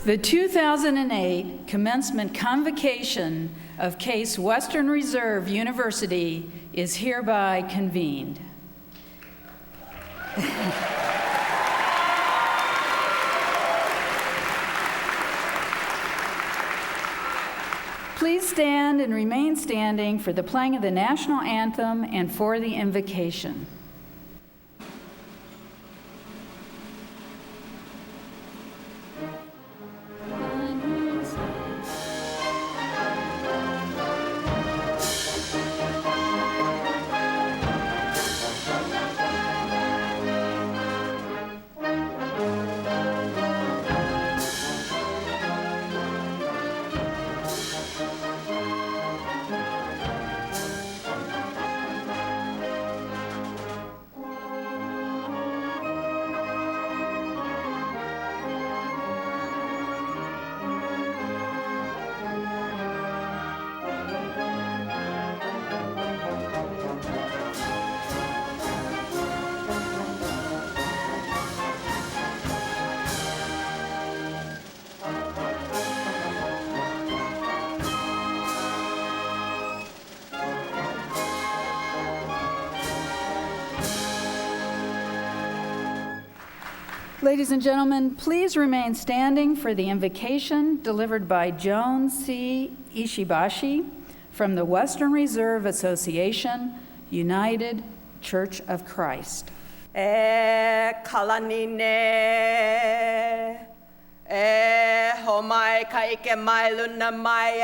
The 2008 Commencement Convocation of Case Western Reserve University is hereby convened. Please stand and remain standing for the playing of the national anthem and for the invocation. Ladies and gentlemen, please remain standing for the invocation delivered by Joan C. Ishibashi from the Western Reserve Association, United Church of Christ. Kalanine homai kaike mai luna mai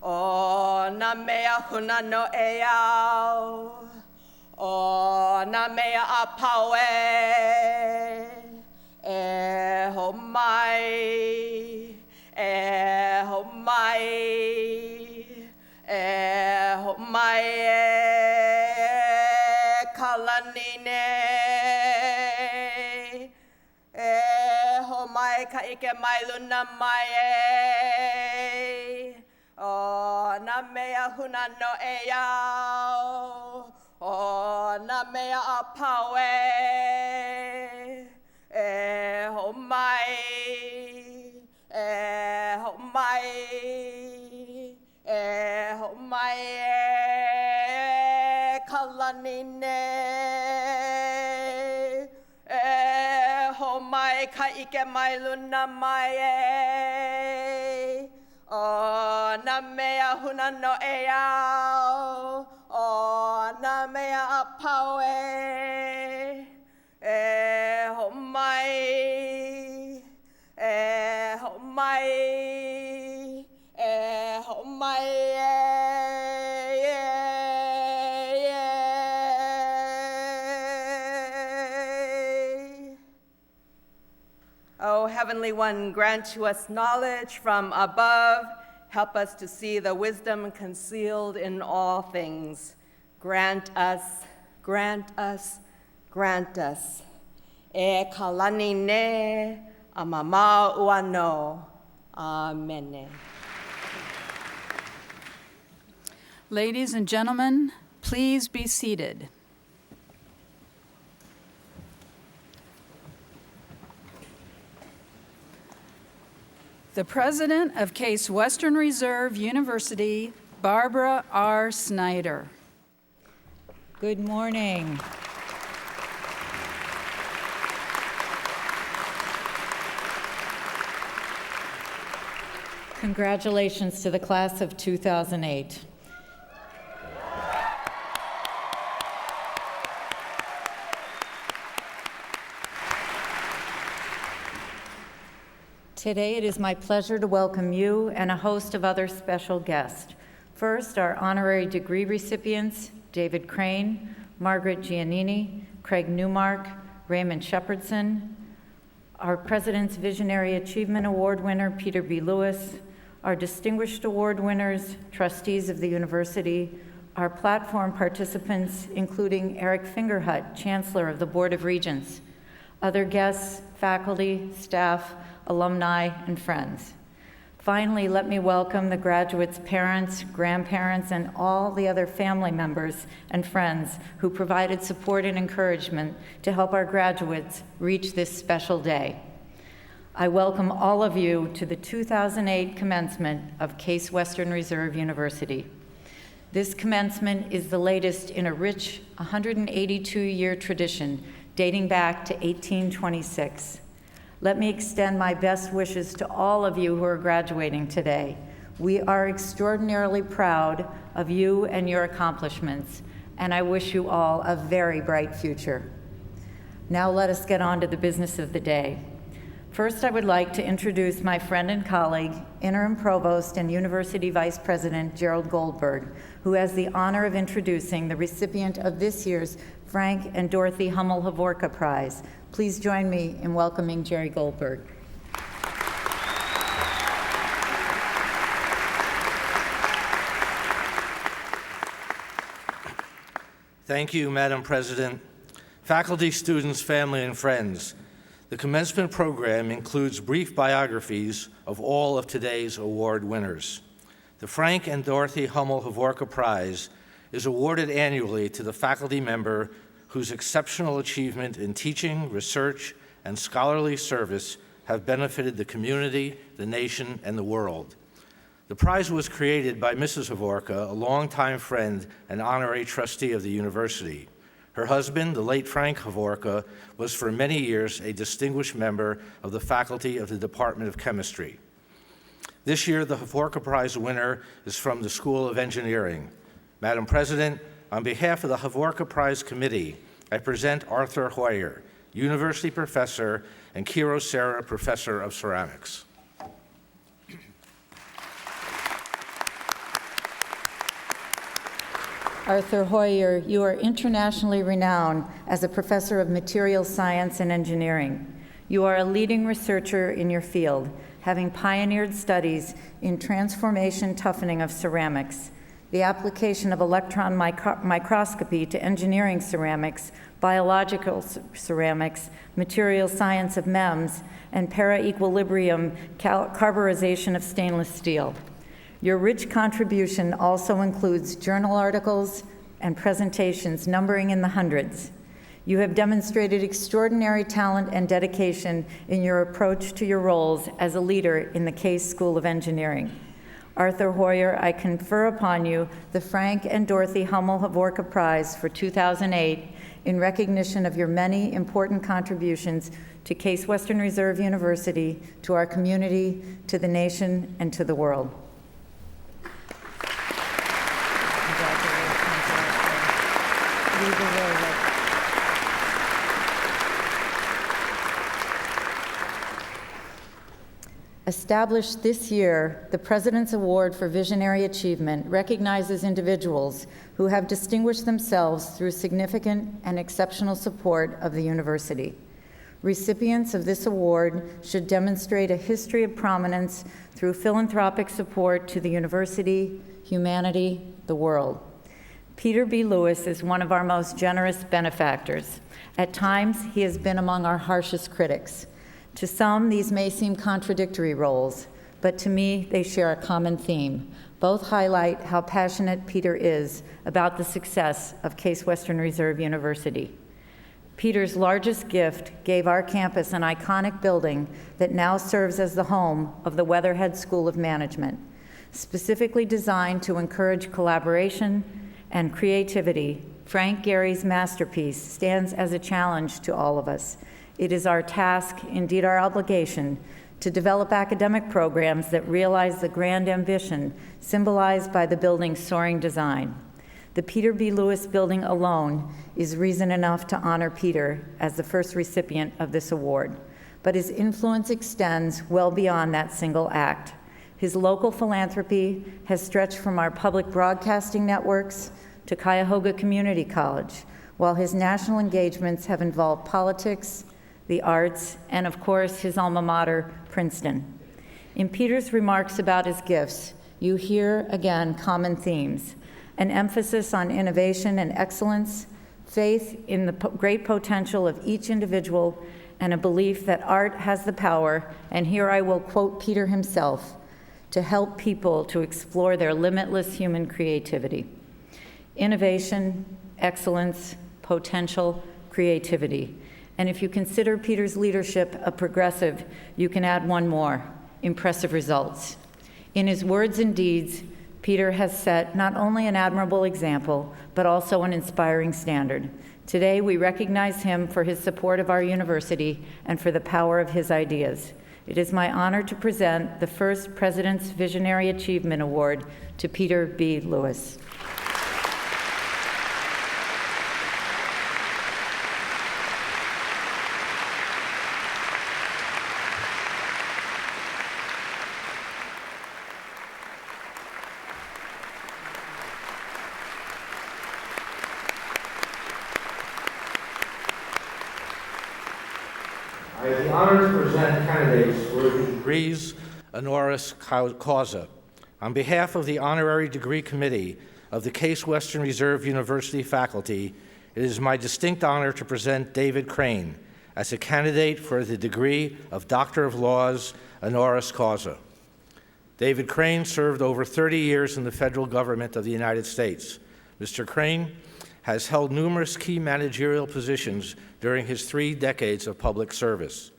o na mea huna no eau o na mea apawe homai homai homai kalanine homai kaike mai luna mai o na mea huna no eau o na mea apawe homai homai homai kalanine homai kaike mai luna mai o na mea huna no eau o na mea apawe homai homai homai O Heavenly One, grant to us knowledge from above. Help us to see the wisdom concealed in all things. Grant us, grant us, grant us. E kalani ne amama uano. Amen. Ladies and gentlemen, please be seated. The President of Case Western Reserve University, Barbara R. Snyder. Good morning. Congratulations to the class of 2008. Today it is my pleasure to welcome you and a host of other special guests. First, our honorary degree recipients, David Crane, Margaret Giannini, Craig Newmark, Raymond Shepherdson, our President's Visionary Achievement Award winner, Peter B. Lewis, our distinguished award winners, trustees of the university, our platform participants, including Eric Fingerhut, Chancellor of the Board of Regents, other guests, faculty, staff, alumni, and friends. Finally, let me welcome the graduates' parents, grandparents, and all the other family members and friends who provided support and encouragement to help our graduates reach this special day. I welcome all of you to the 2008 commencement of Case Western Reserve University. This commencement is the latest in a rich 182-year tradition dating back to 1826. Let me extend my best wishes to all of you who are graduating today. We are extraordinarily proud of you and your accomplishments, and I wish you all a very bright future. Now let us get on to the business of the day. First, I would like to introduce my friend and colleague, Interim Provost and University Vice President Jerold Goldberg, who has the honor of introducing the recipient of this year's Frank and Dorothy Hummel-Hovorka Prize. Please join me in welcoming Jerry Goldberg. Thank you, Madam President. Faculty, students, family, and friends, the commencement program includes brief biographies of all of today's award winners. The Frank and Dorothy Hummel-Hovorka Prize is awarded annually to the faculty member whose exceptional achievement in teaching, research, and scholarly service have benefited the community, the nation, and the world. The prize was created by Mrs. Hovorka, a longtime friend and honorary trustee of the university. Her husband, the late Frank Hovorka, was for many years a distinguished member of the faculty of the Department of Chemistry. This year, the Hovorka Prize winner is from the School of Engineering. Madam President, on behalf of the Hovorka Prize Committee, I present Arthur Hoyer, University Professor and Kiro Serra Professor of Ceramics. Arthur Hoyer, you are internationally renowned as a professor of materials science and engineering. You are a leading researcher in your field, having pioneered studies in transformation toughening of ceramics, the application of electron microscopy to engineering ceramics, biological ceramics, material science of MEMS, and para-equilibrium carburization of stainless steel. Your rich contribution also includes journal articles and presentations numbering in the hundreds. You have demonstrated extraordinary talent and dedication in your approach to your roles as a leader in the Case School of Engineering. Arthur Hoyer, I confer upon you the Frank and Dorothy Hummel-Hovorka Prize for 2008 in recognition of your many important contributions to Case Western Reserve University, to our community, to the nation, and to the world. Established this year, the President's Award for Visionary Achievement recognizes individuals who have distinguished themselves through significant and exceptional support of the university. Recipients of this award should demonstrate a history of prominence through philanthropic support to the university, humanity, the world. Peter B. Lewis is one of our most generous benefactors. At times, he has been among our harshest critics. To some, these may seem contradictory roles, but to me, they share a common theme. Both highlight how passionate Peter is about the success of Case Western Reserve University. Peter's largest gift gave our campus an iconic building that now serves as the home of the Weatherhead School of Management. Specifically designed to encourage collaboration and creativity, Frank Gehry's masterpiece stands as a challenge to all of us. It is our task, indeed our obligation, to develop academic programs that realize the grand ambition symbolized by the building's soaring design. The Peter B. Lewis building alone is reason enough to honor Peter as the first recipient of this award, but his influence extends well beyond that single act. His local philanthropy has stretched from our public broadcasting networks to Cuyahoga Community College, while his national engagements have involved politics, the arts, and of course, his alma mater, Princeton. In Peter's remarks about his gifts, you hear again common themes: an emphasis on innovation and excellence, faith in the great potential of each individual, and a belief that art has the power, and here I will quote Peter himself, to help people to explore their limitless human creativity. Innovation, excellence, potential, creativity. And if you consider Peter's leadership a progressive, you can add one more: impressive results. In his words and deeds, Peter has set not only an admirable example, but also an inspiring standard. Today, we recognize him for his support of our university and for the power of his ideas. It is my honor to present the first President's Visionary Achievement Award to Peter B. Lewis. I have the honor to present candidates for the degrees honoris causa. On behalf of the Honorary Degree Committee of the Case Western Reserve University faculty, it is my distinct honor to present David Crane as a candidate for the degree of Doctor of Laws honoris causa. David Crane served over 30 years in the federal government of the United States. Mr. Crane has held numerous key managerial positions during his 3 decades of public service.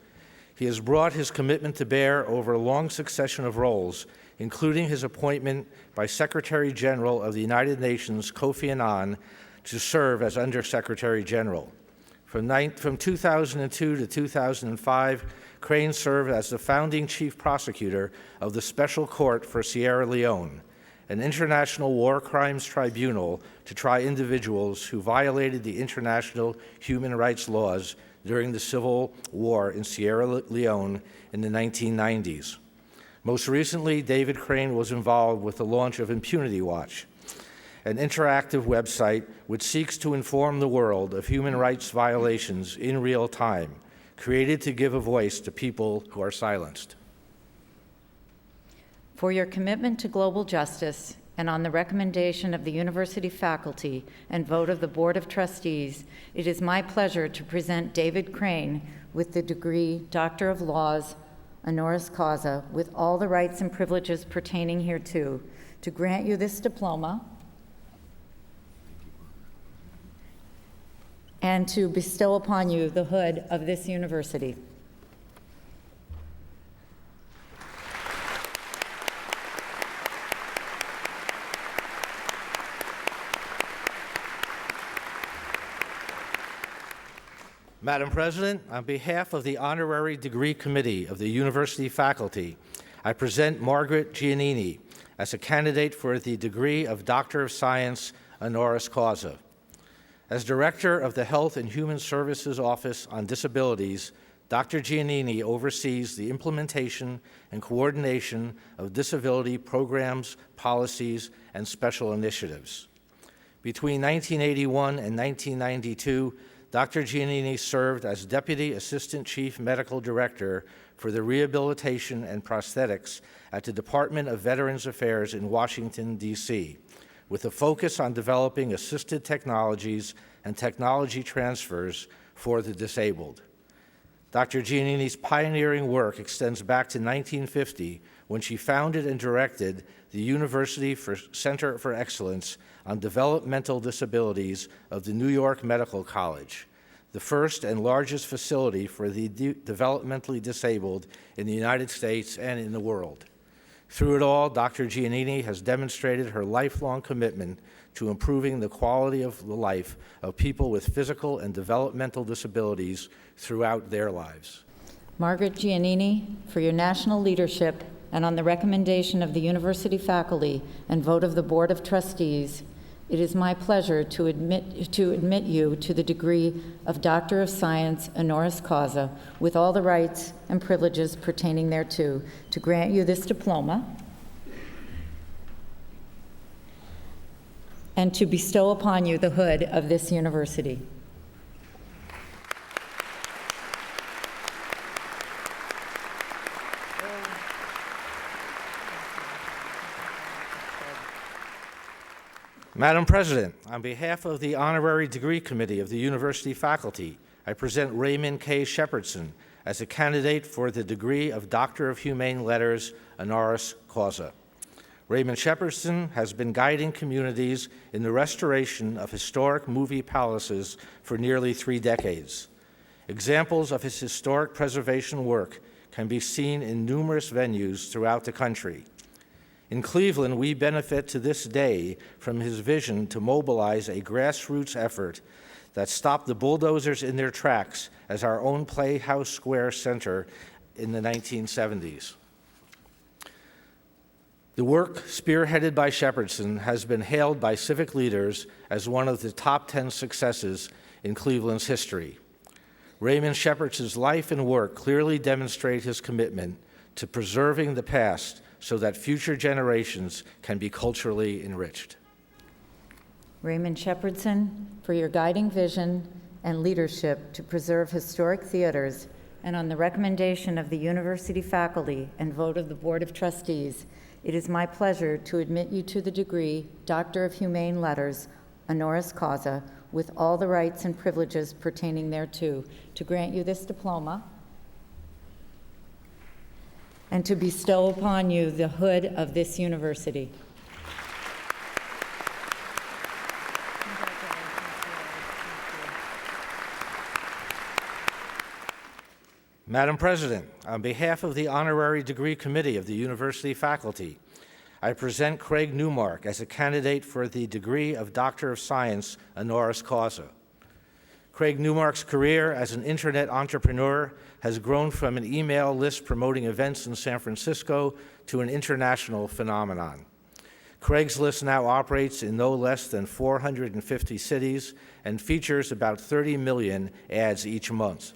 He has brought his commitment to bear over a long succession of roles, including his appointment by Secretary General of the United Nations, Kofi Annan, to serve as Undersecretary General. From 2002 to 2005, Crane served as the founding chief prosecutor of the Special Court for Sierra Leone, an international war crimes tribunal to try individuals who violated the international human rights laws during the Civil War in Sierra Leone in the 1990s. Most recently, David Crane was involved with the launch of Impunity Watch, an interactive website which seeks to inform the world of human rights violations in real time, created to give a voice to people who are silenced. For your commitment to global justice, and on the recommendation of the university faculty and vote of the Board of Trustees, it is my pleasure to present David Crane with the degree Doctor of Laws honoris causa with all the rights and privileges pertaining hereto, to grant you this diploma and to bestow upon you the hood of this university. Madam President, on behalf of the Honorary Degree Committee of the University faculty, I present Margaret Giannini as a candidate for the degree of Doctor of Science honoris causa. As Director of the Health and Human Services Office on Disabilities, Dr. Giannini oversees the implementation and coordination of disability programs, policies, and special initiatives. Between 1981 and 1992, Dr. Giannini served as Deputy Assistant Chief Medical Director for the Rehabilitation and Prosthetics at the Department of Veterans Affairs in Washington, D.C., with a focus on developing assisted technologies and technology transfers for the disabled. Dr. Giannini's pioneering work extends back to 1950, when she founded and directed the University Center for Excellence on Developmental Disabilities of the New York Medical College, the first and largest facility for the developmentally disabled in the United States and in the world. Through it all, Dr. Giannini has demonstrated her lifelong commitment to improving the quality of the life of people with physical and developmental disabilities throughout their lives. Margaret Giannini, for your national leadership and on the recommendation of the university faculty and vote of the Board of Trustees, it is my pleasure to admit you to the degree of Doctor of Science honoris causa with all the rights and privileges pertaining thereto, to grant you this diploma and to bestow upon you the hood of this university. Madam President, on behalf of the Honorary Degree Committee of the University faculty, I present Raymond K. Shepardson as a candidate for the degree of Doctor of Humane Letters honoris causa. Raymond Shepardson has been guiding communities in the restoration of historic movie palaces for nearly 3 decades. Examples of his historic preservation work can be seen in numerous venues throughout the country. In Cleveland, we benefit to this day from his vision to mobilize a grassroots effort that stopped the bulldozers in their tracks as our own Playhouse Square Center in the 1970s. The work, spearheaded by Shepherdson, has been hailed by civic leaders as one of the top 10 successes in Cleveland's history. Raymond Shepherdson's life and work clearly demonstrate his commitment to preserving the past so that future generations can be culturally enriched. Raymond Shepherdson, for your guiding vision and leadership to preserve historic theaters, and on the recommendation of the university faculty and vote of the Board of Trustees, it is my pleasure to admit you to the degree Doctor of Humane Letters, honoris causa, with all the rights and privileges pertaining thereto, to grant you this diploma and to bestow upon you the hood of this university. Madam President, on behalf of the Honorary Degree Committee of the University faculty, I present Craig Newmark as a candidate for the degree of Doctor of Science honoris causa. Craig Newmark's career as an internet entrepreneur has grown from an email list promoting events in San Francisco to an international phenomenon. Craig's list now operates in no less than 450 cities and features about 30 million ads each month.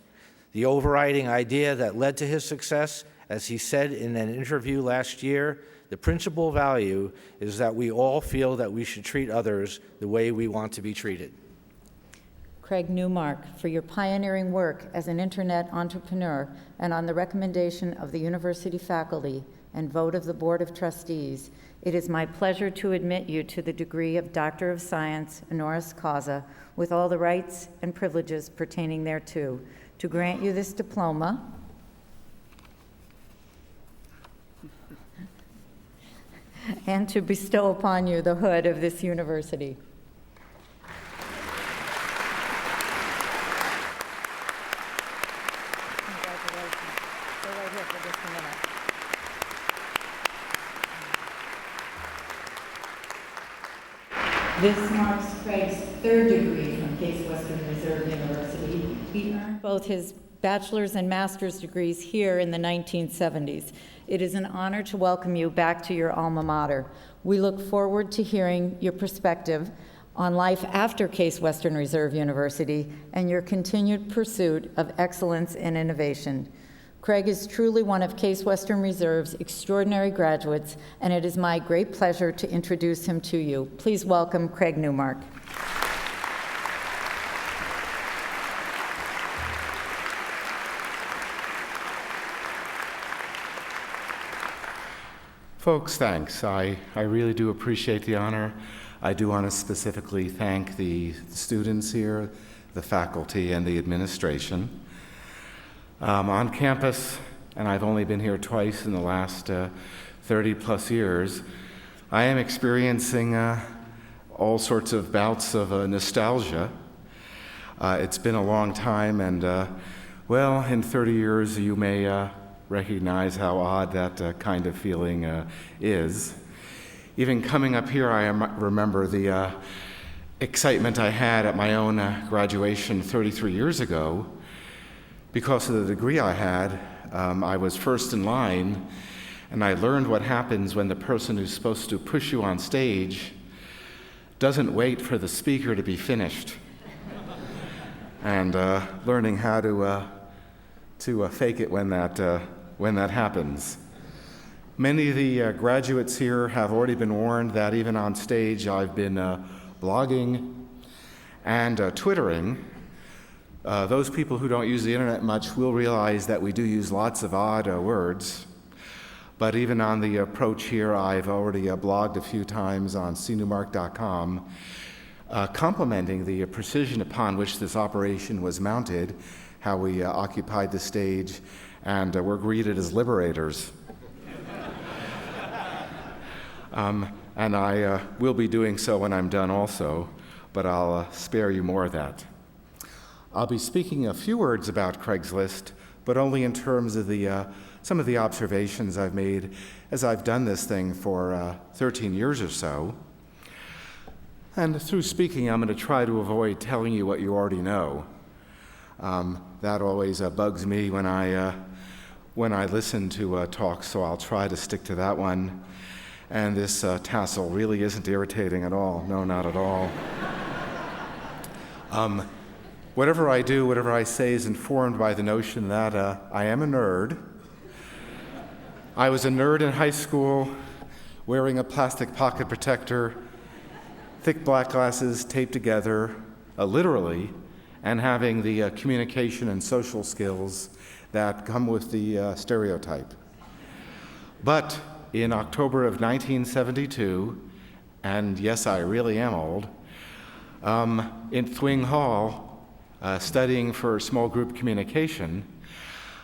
The overriding idea that led to his success, as he said in an interview last year, the principal value is that we all feel that we should treat others the way we want to be treated. Craig Newmark, for your pioneering work as an internet entrepreneur and on the recommendation of the university faculty and vote of the Board of Trustees, it is my pleasure to admit you to the degree of Doctor of Science honoris causa with all the rights and privileges pertaining thereto, to grant you this diploma and to bestow upon you the hood of this university. This marks Craig's third degree from Case Western Reserve University. He earned both his bachelor's and master's degrees here in the 1970s. It is an honor to welcome you back to your alma mater. We look forward to hearing your perspective on life after Case Western Reserve University and your continued pursuit of excellence and innovation. Craig is truly one of Case Western Reserve's extraordinary graduates, and it is my great pleasure to introduce him to you. Please welcome Craig Newmark. Folks, thanks. I really do appreciate the honor. I do want to specifically thank the students here, the faculty, and the administration. On campus, and I've only been here twice in the last 30 plus years, I am experiencing all sorts of bouts of nostalgia. It's been a long time, and well, in 30 years you may recognize how odd that kind of feeling is. Even coming up here, I remember the excitement I had at my own graduation 33 years ago. Because of the degree I had, I was first in line, and I learned what happens when the person who's supposed to push you on stage doesn't wait for the speaker to be finished, and learning how to fake it when that happens. Many of the graduates here have already been warned that even on stage I've been blogging and Twittering. Those people who don't use the internet much will realize that we do use lots of odd words. But even on the approach here, I've already blogged a few times on cnewmark.com, complimenting the precision upon which this operation was mounted, how we occupied the stage, and we're greeted as liberators. And I will be doing so when I'm done also, but I'll spare you more of that. I'll be speaking a few words about Craigslist, but only in terms of some of the observations I've made as I've done this thing for 13 years or so. And through speaking, I'm going to try to avoid telling you what you already know. That always bugs me when I listen to talks, so I'll try to stick to that one. And this tassel really isn't irritating at all. No, not at all. Whatever I do, whatever I say is informed by the notion that I am a nerd. I was a nerd in high school, wearing a plastic pocket protector, thick black glasses taped together, literally, and having the communication and social skills that come with the stereotype. But in October of 1972, and yes, I really am old, in Thwing Hall, studying for small group communication,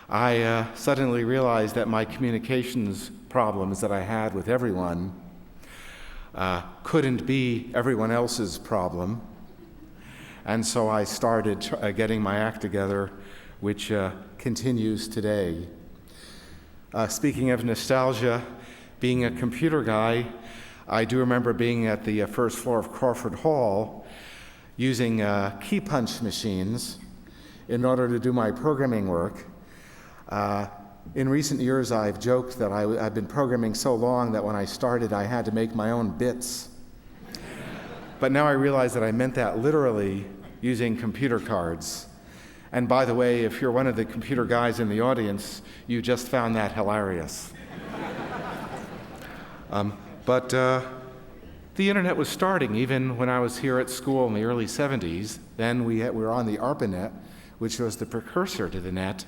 I suddenly realized that my communications problems that I had with everyone couldn't be everyone else's problem. And so I started getting my act together, which continues today. Speaking of nostalgia, being a computer guy, I do remember being at the first floor of Crawford Hall using key punch machines in order to do my programming work. In recent years, I've joked that I've been programming so long that when I started, I had to make my own bits. But now I realize that I meant that literally using computer cards. And by the way, if you're one of the computer guys in the audience, you just found that hilarious. But the internet was starting even when I was here at school in the early 70s. Then we were on the ARPANET, which was the precursor to the net.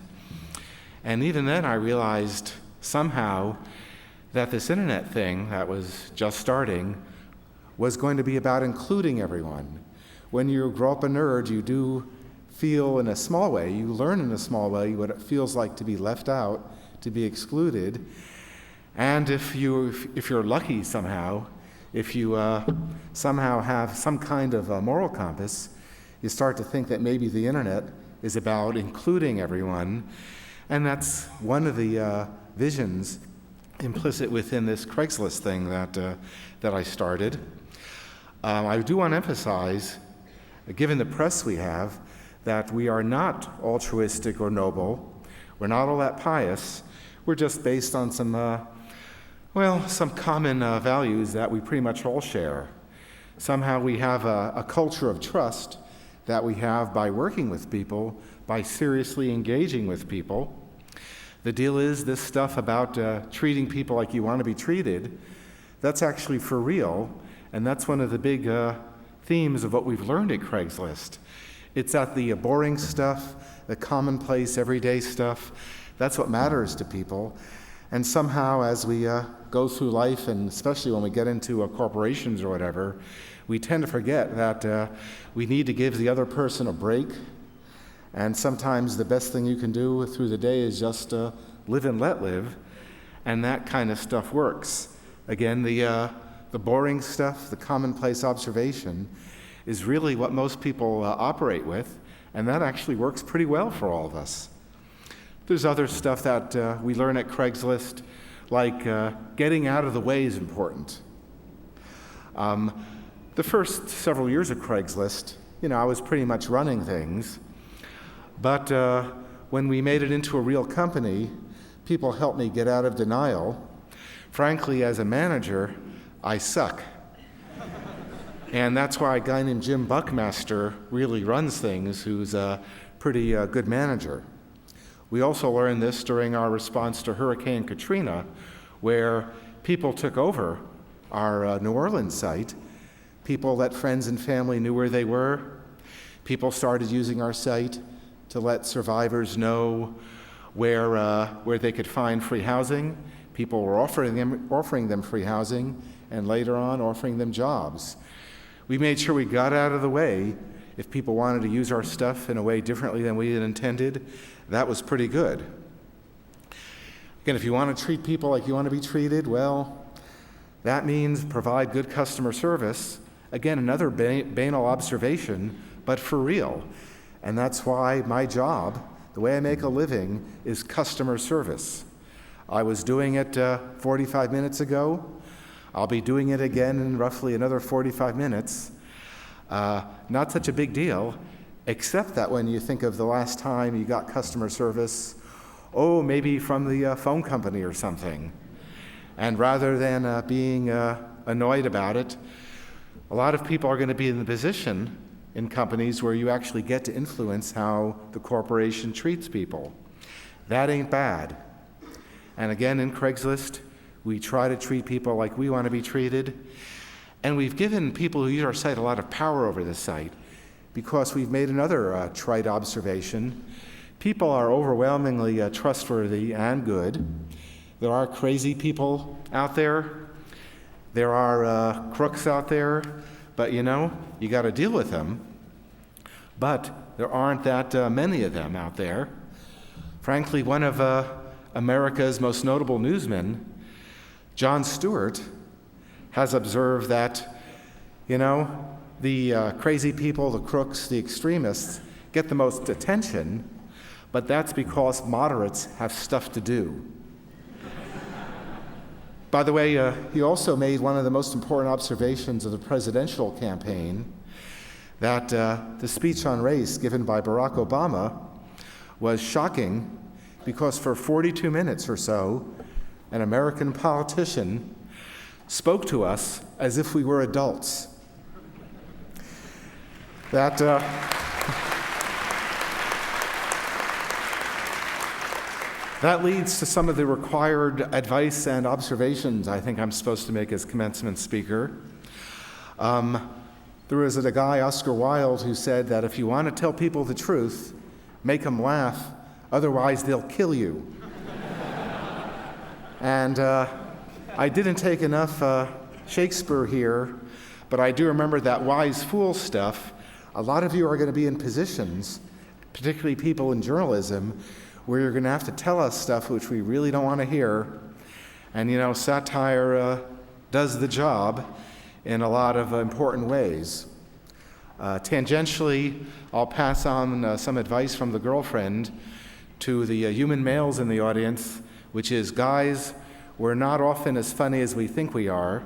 And even then I realized somehow that this internet thing that was just starting was going to be about including everyone. When you grow up a nerd, you do feel in a small way, you learn in a small way what it feels like to be left out, to be excluded. And if you're lucky somehow, if you somehow have some kind of a moral compass, you start to think that maybe the internet is about including everyone. And that's one of the visions implicit within this Craigslist thing that I started. I do want to emphasize, given the press we have, that we are not altruistic or noble. We're not all that pious. We're just based on some common values that we pretty much all share. Somehow we have a culture of trust that we have by working with people, by seriously engaging with people. The deal is this stuff about treating people like you want to be treated, that's actually for real, and that's one of the big themes of what we've learned at Craigslist. It's that the boring stuff, the commonplace, everyday stuff, that's what matters to people. And somehow as we go through life, and especially when we get into corporations or whatever, we tend to forget that we need to give the other person a break. And sometimes the best thing you can do through the day is just live and let live. And that kind of stuff works. Again, the boring stuff, the commonplace observation, is really what most people operate with, and that actually works pretty well for all of us. There's other stuff that we learn at Craigslist, like getting out of the way is important. The first several years of Craigslist, I was pretty much running things, but when we made it into a real company, people helped me get out of denial. Frankly, as a manager, I suck. And that's why a guy named Jim Buckmaster really runs things, who's a pretty good manager. We also learned this during our response to Hurricane Katrina, where people took over our New Orleans site. People let friends and family knew where they were. People started using our site to let survivors know where they could find free housing. People were offering them free housing, and later on offering them jobs. We made sure we got out of the way. If people wanted to use our stuff in a way differently than we had intended, that was pretty good. Again, if you want to treat people like you want to be treated, well, that means provide good customer service. Again, another banal observation, but for real. And that's why my job, the way I make a living, is customer service. I was doing it 45 minutes ago. I'll be doing it again in roughly another 45 minutes. Not such a big deal, except that when you think of the last time you got customer service, maybe from the phone company or something. And rather than being annoyed about it, a lot of people are going to be in the position in companies where you actually get to influence how the corporation treats people. That ain't bad. And again, in Craigslist, we try to treat people like we want to be treated. And we've given people who use our site a lot of power over the site because we've made another trite observation. People are overwhelmingly trustworthy and good. There are crazy people out there. There are crooks out there. But you got to deal with them. But there aren't that many of them out there. Frankly, one of America's most notable newsmen, Jon Stewart, has observed that, the crazy people, the crooks, the extremists get the most attention, but that's because moderates have stuff to do. By the way, he also made one of the most important observations of the presidential campaign, that the speech on race given by Barack Obama was shocking because for 42 minutes or so, an American politician spoke to us as if we were adults. That leads to some of the required advice and observations I think I'm supposed to make as commencement speaker. There was a guy, Oscar Wilde, who said that if you want to tell people the truth, make them laugh, otherwise they'll kill you. And I didn't take enough Shakespeare here, but I do remember that wise fool stuff. A lot of you are going to be in positions, particularly people in journalism, where you're going to have to tell us stuff which we really don't want to hear. And satire does the job in a lot of important ways. Tangentially, I'll pass on some advice from the girlfriend to the human males in the audience, which is, guys, we're not often as funny as we think we are.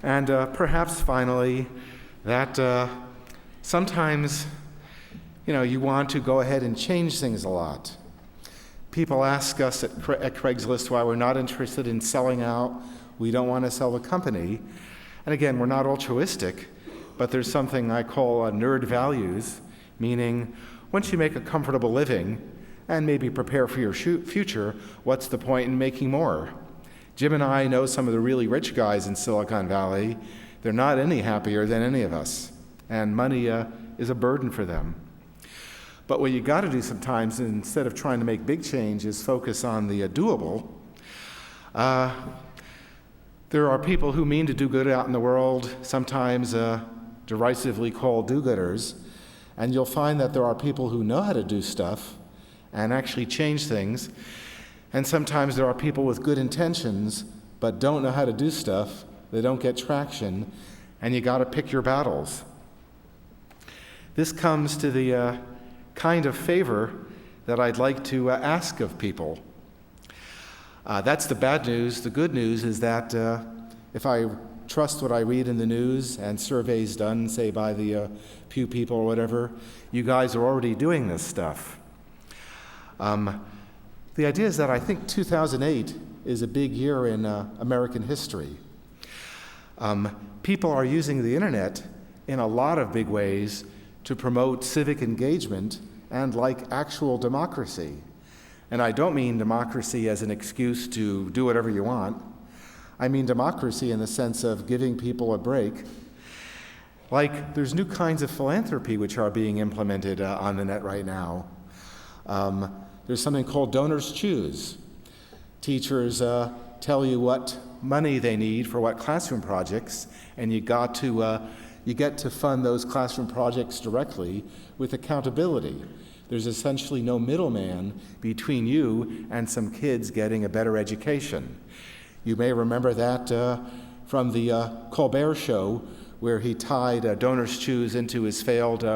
And perhaps finally, that sometimes, you want to go ahead and change things a lot. People ask us at Craigslist why we're not interested in selling out. We don't want to sell the company. And again, we're not altruistic, but there's something I call nerd values, meaning once you make a comfortable living and maybe prepare for your future, what's the point in making more? Jim and I know some of the really rich guys in Silicon Valley. They're not any happier than any of us, and money is a burden for them. But what you got to do sometimes, instead of trying to make big change, is focus on the doable. There are people who mean to do good out in the world, sometimes derisively called do-gooders, and you'll find that there are people who know how to do stuff and actually change things, and sometimes there are people with good intentions but don't know how to do stuff, they don't get traction, and you got to pick your battles. This comes to the kind of favor that I'd like to ask of people. That's the bad news. The good news is that if I trust what I read in the news and surveys done, say, by the Pew people or whatever, you guys are already doing this stuff. The idea is that I think 2008 is a big year in American history. People are using the internet in a lot of big ways to promote civic engagement and actual democracy. And I don't mean democracy as an excuse to do whatever you want. I mean democracy in the sense of giving people a break. There's new kinds of philanthropy which are being implemented on the net right now. There's something called Donors Choose. Teachers tell you what money they need for what classroom projects, and you get to fund those classroom projects directly with accountability. There's essentially no middleman between you and some kids getting a better education. You may remember that from the Colbert Show, where he tied donors' shoes into his failed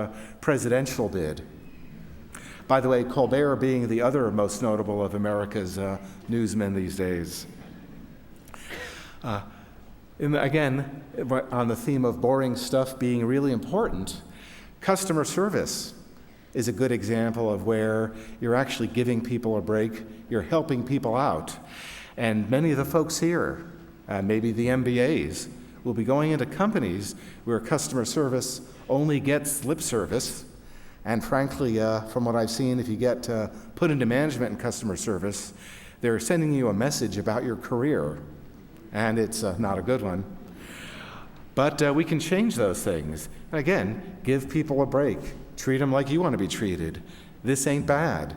presidential bid. By the way, Colbert being the other most notable of America's newsmen these days. Again, on the theme of boring stuff being really important, customer service is a good example of where you're actually giving people a break, you're helping people out. And many of the folks here, maybe the MBAs, will be going into companies where customer service only gets lip service. And frankly, from what I've seen, if you get put into management and customer service, they're sending you a message about your career, and it's not a good one. But we can change those things. And again, give people a break. Treat them like you want to be treated. This ain't bad.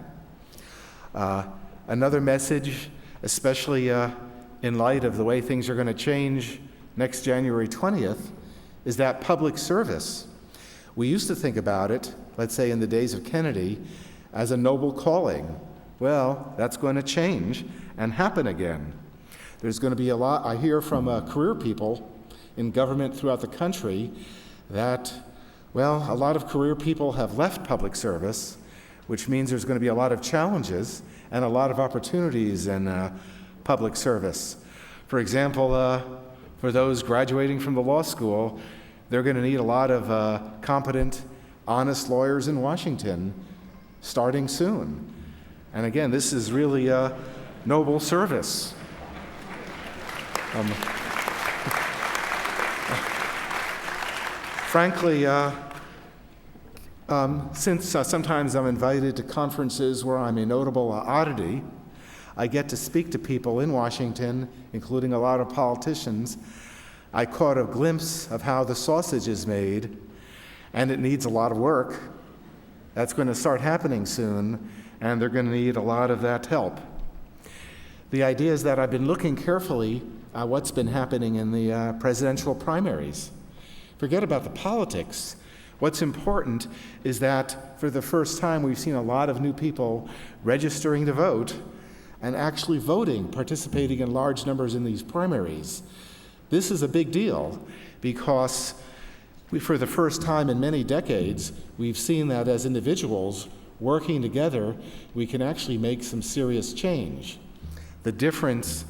Another message, especially in light of the way things are going to change next January 20th, is that public service. We used to think about it, let's say in the days of Kennedy, as a noble calling. Well, that's going to change and happen again. There's going to be a lot, I hear from career people in government throughout the country that, well, a lot of career people have left public service, which means there's going to be a lot of challenges and a lot of opportunities in public service. For example, for those graduating from the law school, they're going to need a lot of competent, honest lawyers in Washington starting soon. And again, this is really a noble service. Frankly, since sometimes I'm invited to conferences where I'm a notable oddity, I get to speak to people in Washington, including a lot of politicians. I caught a glimpse of how the sausage is made, and it needs a lot of work. That's going to start happening soon, and they're going to need a lot of that help. The idea is that I've been looking carefully at what's been happening in the presidential primaries. Forget about the politics. What's important is that for the first time we've seen a lot of new people registering to vote and actually voting, participating in large numbers in these primaries. This is a big deal because for the first time in many decades, we've seen that as individuals working together, we can actually make some serious change. The difference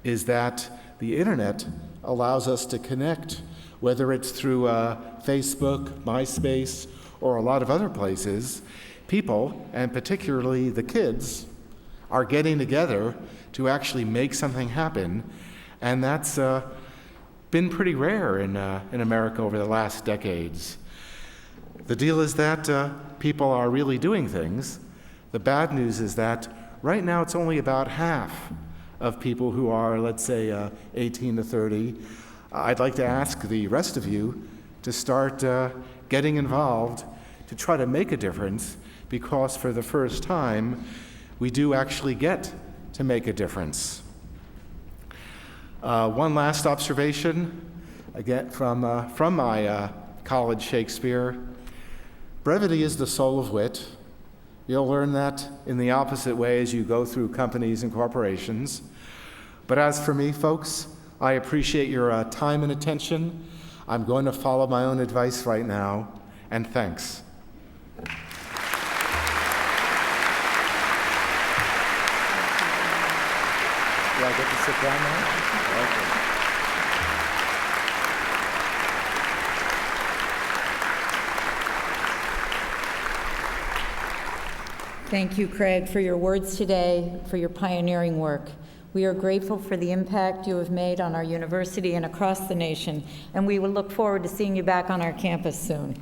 is that the internet allows us to connect, whether it's through Facebook, MySpace, or a lot of other places. People, and particularly the kids, are getting together to actually make something happen, and that's been pretty rare in America over the last decades. The deal is that people are really doing things. The bad news is that right now it's only about half of people who are, let's say, 18 to 30. I'd like to ask the rest of you to start getting involved to try to make a difference, because for the first time, we do actually get to make a difference. One last observation, again from my college Shakespeare. Brevity is the soul of wit. You'll learn that in the opposite way as you go through companies and corporations. But as for me, folks, I appreciate your time and attention. I'm going to follow my own advice right now, and thanks. Do I get to sit down now? Okay. Thank you, Craig, for your words today, for your pioneering work. We are grateful for the impact you have made on our university and across the nation, and we will look forward to seeing you back on our campus soon.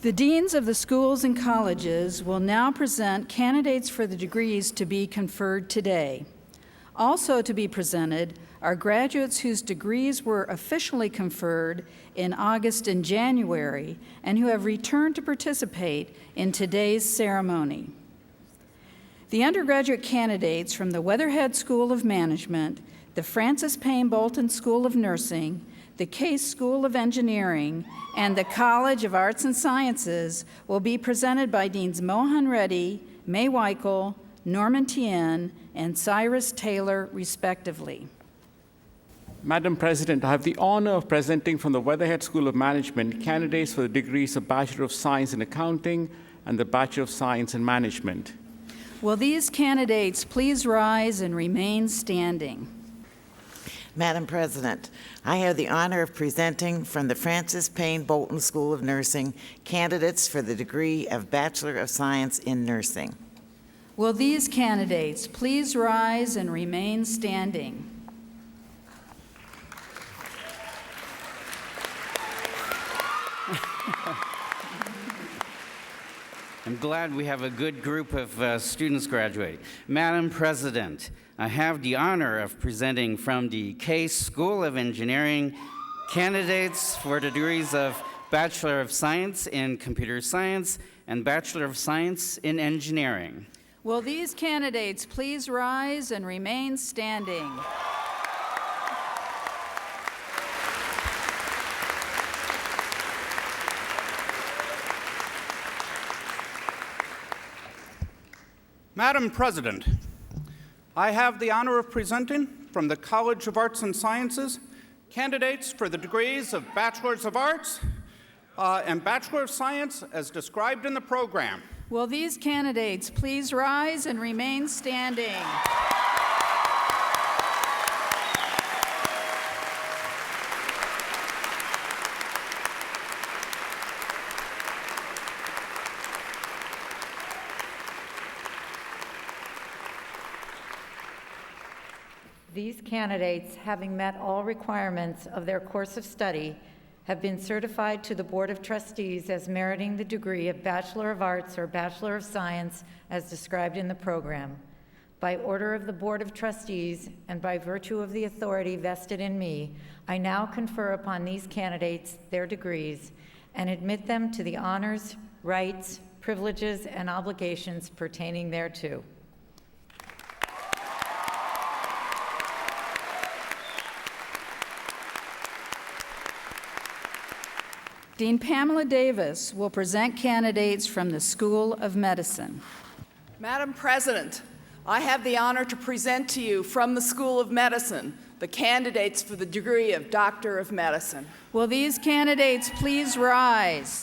The deans of the schools and colleges will now present candidates for the degrees to be conferred today. Also to be presented are graduates whose degrees were officially conferred in August and January and who have returned to participate in today's ceremony. The undergraduate candidates from the Weatherhead School of Management, the Francis Payne Bolton School of Nursing, the Case School of Engineering, and the College of Arts and Sciences will be presented by Deans Mohan Reddy, May Weichel, Norman Tien, and Cyrus Taylor, respectively. Madam President, I have the honor of presenting from the Weatherhead School of Management candidates for the degrees of Bachelor of Science in Accounting and the Bachelor of Science in Management. Will these candidates please rise and remain standing? Madam President, I have the honor of presenting from the Francis Payne Bolton School of Nursing candidates for the degree of Bachelor of Science in Nursing. Will these candidates please rise and remain standing? I'm glad we have a good group of students graduate. Madam President, I have the honor of presenting from the Case School of Engineering candidates for the degrees of Bachelor of Science in Computer Science and Bachelor of Science in Engineering. Will these candidates please rise and remain standing? Madam President, I have the honor of presenting from the College of Arts and Sciences candidates for the degrees of Bachelors of Arts and Bachelor of Science as described in the program. Will these candidates please rise and remain standing? These candidates, having met all requirements of their course of study, have been certified to the Board of Trustees as meriting the degree of Bachelor of Arts or Bachelor of Science as described in the program. By order of the Board of Trustees and by virtue of the authority vested in me, I now confer upon these candidates their degrees and admit them to the honors, rights, privileges, and obligations pertaining thereto. Dean Pamela Davis will present candidates from the School of Medicine. Madam President, I have the honor to present to you from the School of Medicine the candidates for the degree of Doctor of Medicine. Will these candidates please rise?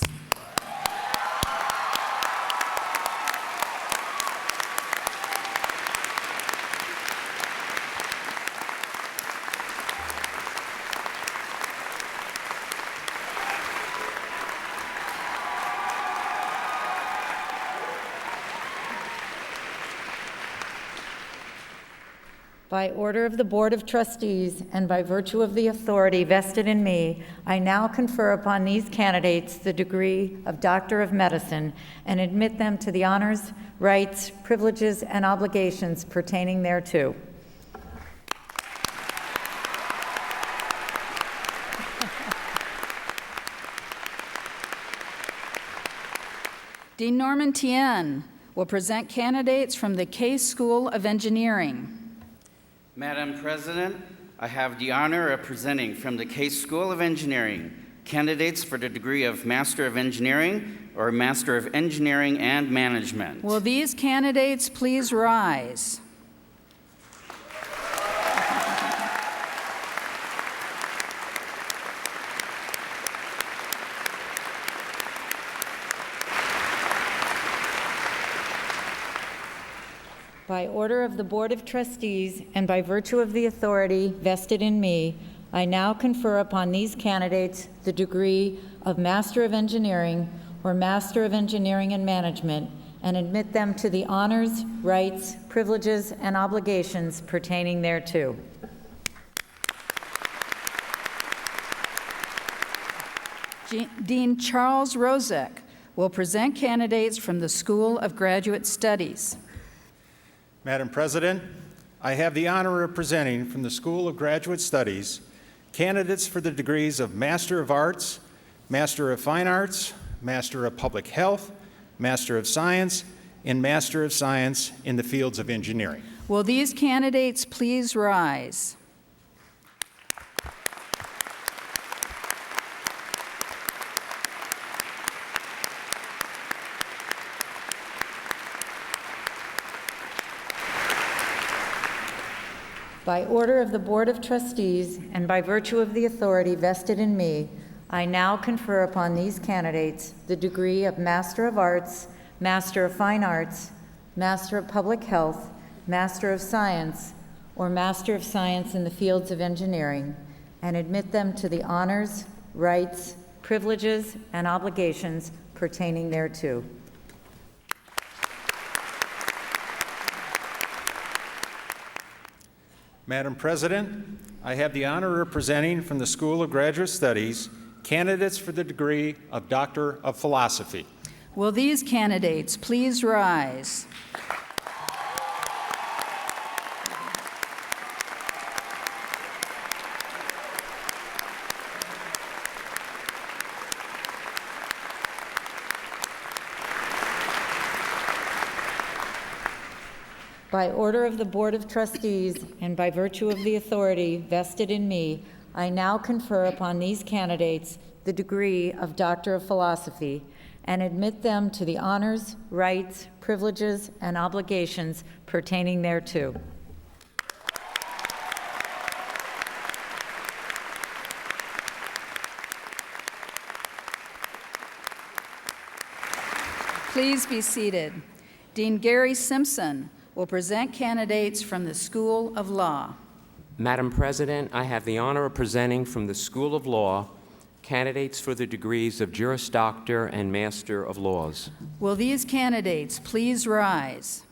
By order of the Board of Trustees and by virtue of the authority vested in me, I now confer upon these candidates the degree of Doctor of Medicine and admit them to the honors, rights, privileges, and obligations pertaining thereto. Dean Norman Tien will present candidates from the Case School of Engineering. Madam President, I have the honor of presenting from the Case School of Engineering candidates for the degree of Master of Engineering or Master of Engineering and Management. Will these candidates please rise? By order of the Board of Trustees and by virtue of the authority vested in me, I now confer upon these candidates the degree of Master of Engineering or Master of Engineering and Management and admit them to the honors, rights, privileges, and obligations pertaining thereto. Dean Charles Rozek will present candidates from the School of Graduate Studies. Madam President, I have the honor of presenting from the School of Graduate Studies candidates for the degrees of Master of Arts, Master of Fine Arts, Master of Public Health, Master of Science, and Master of Science in the fields of engineering. Will these candidates please rise? By order of the Board of Trustees and by virtue of the authority vested in me, I now confer upon these candidates the degree of Master of Arts, Master of Fine Arts, Master of Public Health, Master of Science, or Master of Science in the fields of engineering, and admit them to the honors, rights, privileges, and obligations pertaining thereto. Madam President, I have the honor of presenting from the School of Graduate Studies candidates for the degree of Doctor of Philosophy. Will these candidates please rise? By order of the Board of Trustees and by virtue of the authority vested in me, I now confer upon these candidates the degree of Doctor of Philosophy and admit them to the honors, rights, privileges, and obligations pertaining thereto. Please be seated. Dean Gary Simpson will present candidates from the School of Law. Madam President, I have the honor of presenting from the School of Law candidates for the degrees of Juris Doctor and Master of Laws. Will these candidates please rise?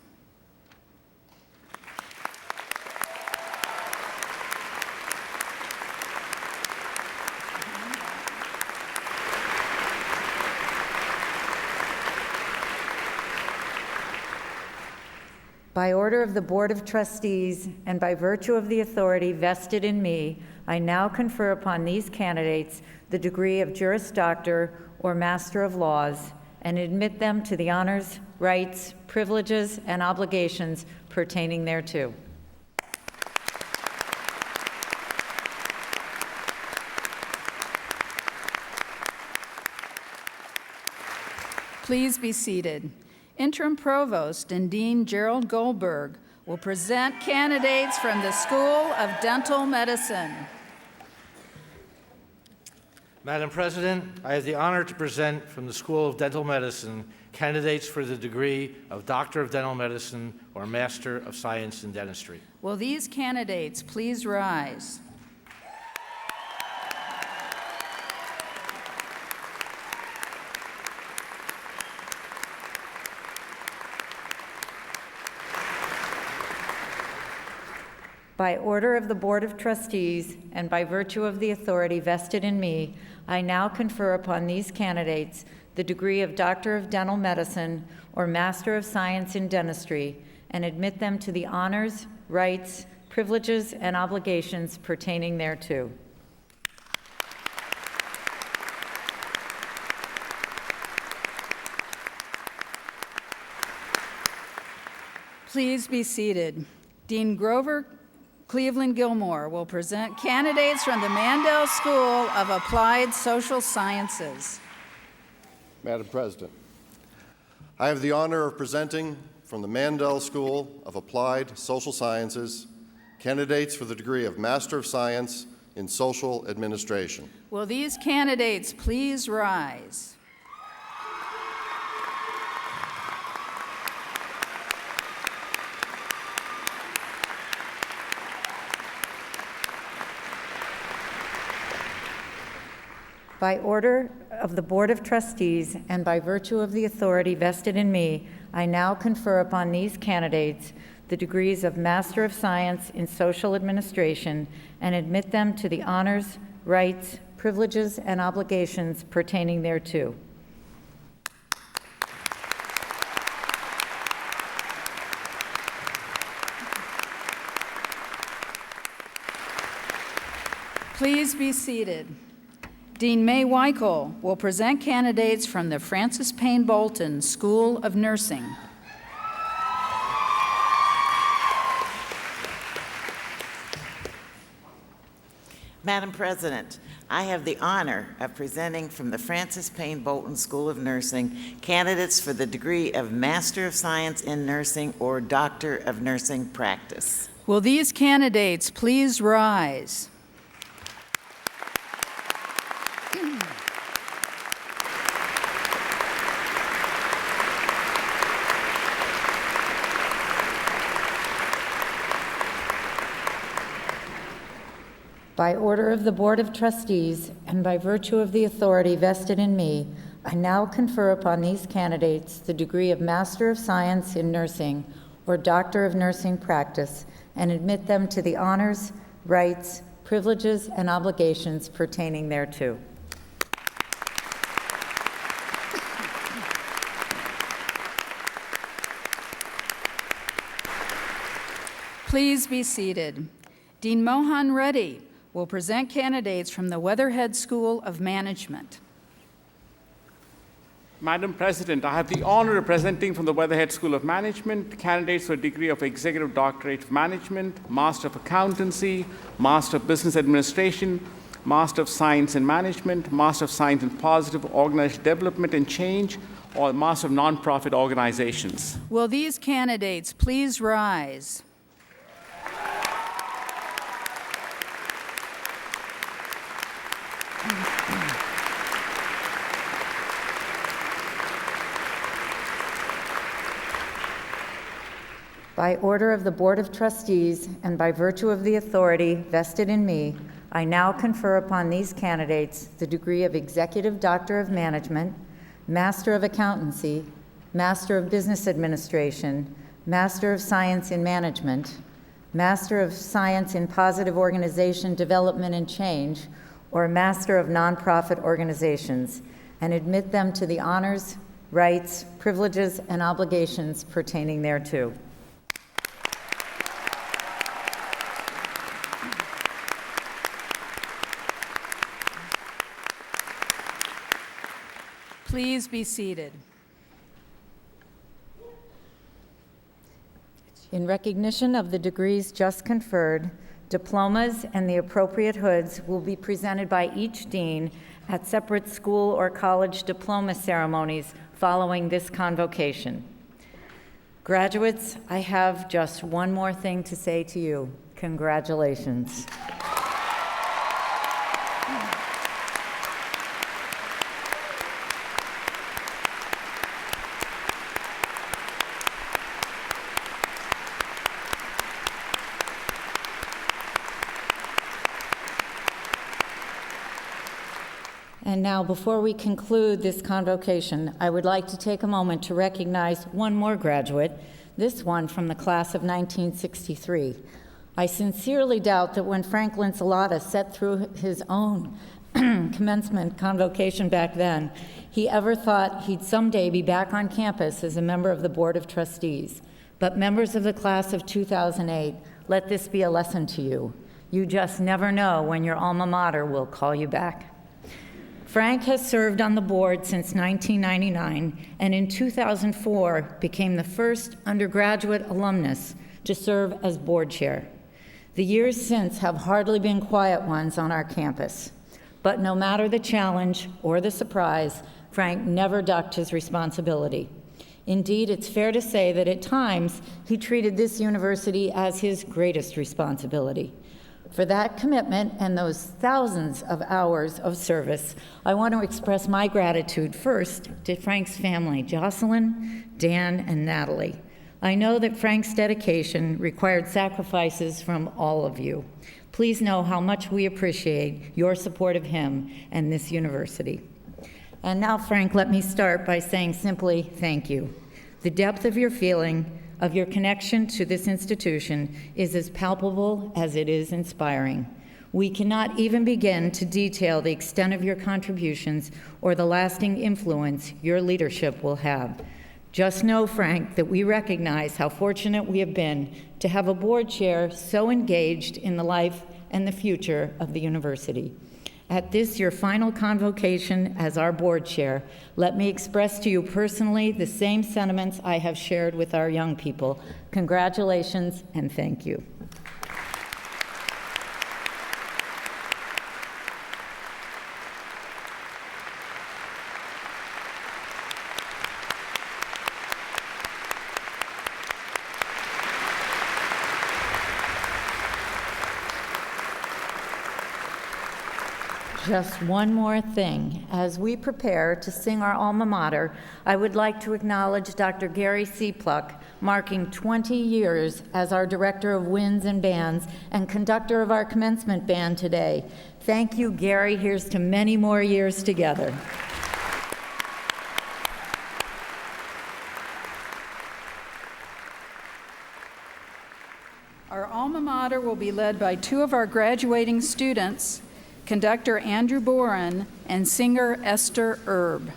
By order of the Board of Trustees and by virtue of the authority vested in me, I now confer upon these candidates the degree of Juris Doctor or Master of Laws and admit them to the honors, rights, privileges, and obligations pertaining thereto. Please be seated. Interim Provost and Dean Jerold Goldberg will present candidates from the School of Dental Medicine. Madam President, I have the honor to present from the School of Dental Medicine candidates for the degree of Doctor of Dental Medicine or Master of Science in Dentistry. Will these candidates please rise? By order of the Board of Trustees and by virtue of the authority vested in me, I now confer upon these candidates the degree of Doctor of Dental Medicine or Master of Science in Dentistry and admit them to the honors, rights, privileges, and obligations pertaining thereto. Please be seated. Dean Grover Cleveland Gilmore will present candidates from the Mandel School of Applied Social Sciences. Madam President, I have the honor of presenting from the Mandel School of Applied Social Sciences candidates for the degree of Master of Science in Social Administration. Will these candidates please rise? By order of the Board of Trustees and by virtue of the authority vested in me, I now confer upon these candidates the degrees of Master of Science in Social Administration and admit them to the honors, rights, privileges, and obligations pertaining thereto. Please be seated. Dean May Weichel will present candidates from the Francis Payne Bolton School of Nursing. Madam President, I have the honor of presenting from the Francis Payne Bolton School of Nursing candidates for the degree of Master of Science in Nursing or Doctor of Nursing Practice. Will these candidates please rise? By order of the Board of Trustees and by virtue of the authority vested in me, I now confer upon these candidates the degree of Master of Science in Nursing or Doctor of Nursing Practice and admit them to the honors, rights, privileges, and obligations pertaining thereto. Please be seated. Dean Mohan Reddy will present candidates from the Weatherhead School of Management. Madam President, I have the honor of presenting from the Weatherhead School of Management candidates for a degree of Executive Doctorate of Management, Master of Accountancy, Master of Business Administration, Master of Science in Management, Master of Science in Positive Organizational Development and Change, or Master of Nonprofit Organizations. Will these candidates please rise? By order of the Board of Trustees and by virtue of the authority vested in me, I now confer upon these candidates the degree of Executive Doctor of Management, Master of Accountancy, Master of Business Administration, Master of Science in Management, Master of Science in Positive Organization Development and Change, or Master of Nonprofit Organizations, and admit them to the honors, rights, privileges, and obligations pertaining thereto. Please be seated. In recognition of the degrees just conferred, diplomas and the appropriate hoods will be presented by each dean at separate school or college diploma ceremonies following this convocation. Graduates, I have just one more thing to say to you. Congratulations. And now, before we conclude this convocation, I would like to take a moment to recognize one more graduate, this one from the class of 1963. I sincerely doubt that when Frank Linsalata set through his own commencement convocation back then, he ever thought he'd someday be back on campus as a member of the Board of Trustees. But members of the class of 2008, let this be a lesson to you. You just never know when your alma mater will call you back. Frank has served on the board since 1999, and in 2004 became the first undergraduate alumnus to serve as board chair. The years since have hardly been quiet ones on our campus. But no matter the challenge or the surprise, Frank never ducked his responsibility. Indeed, it's fair to say that at times he treated this university as his greatest responsibility. For that commitment and those thousands of hours of service, I want to express my gratitude first to Frank's family, Jocelyn, Dan, and Natalie. I know that Frank's dedication required sacrifices from all of you. Please know how much we appreciate your support of him and this university. And now, Frank, let me start by saying simply thank you. The depth of your feeling, of your connection to this institution is as palpable as it is inspiring. We cannot even begin to detail the extent of your contributions or the lasting influence your leadership will have. Just know, Frank, that we recognize how fortunate we have been to have a board chair so engaged in the life and the future of the university. At this, your final convocation as our board chair, let me express to you personally the same sentiments I have shared with our young people. Congratulations and thank you. Just one more thing. As we prepare to sing our alma mater, I would like to acknowledge Dr. Gary Seapluck, marking 20 years as our Director of Winds and Bands and conductor of our commencement band today. Thank you, Gary. Here's to many more years together. Our alma mater will be led by two of our graduating students, conductor Andrew Boren and singer Esther Erb.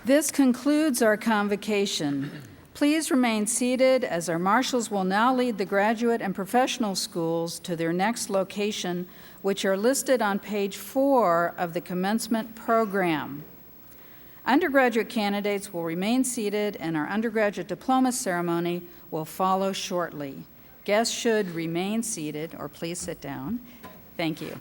This concludes our convocation. Please remain seated as our marshals will now lead the graduate and professional schools to their next location, which are listed on page 4 of the commencement program. Undergraduate candidates will remain seated and our undergraduate diploma ceremony will follow shortly. Guests should remain seated or please sit down. Thank you.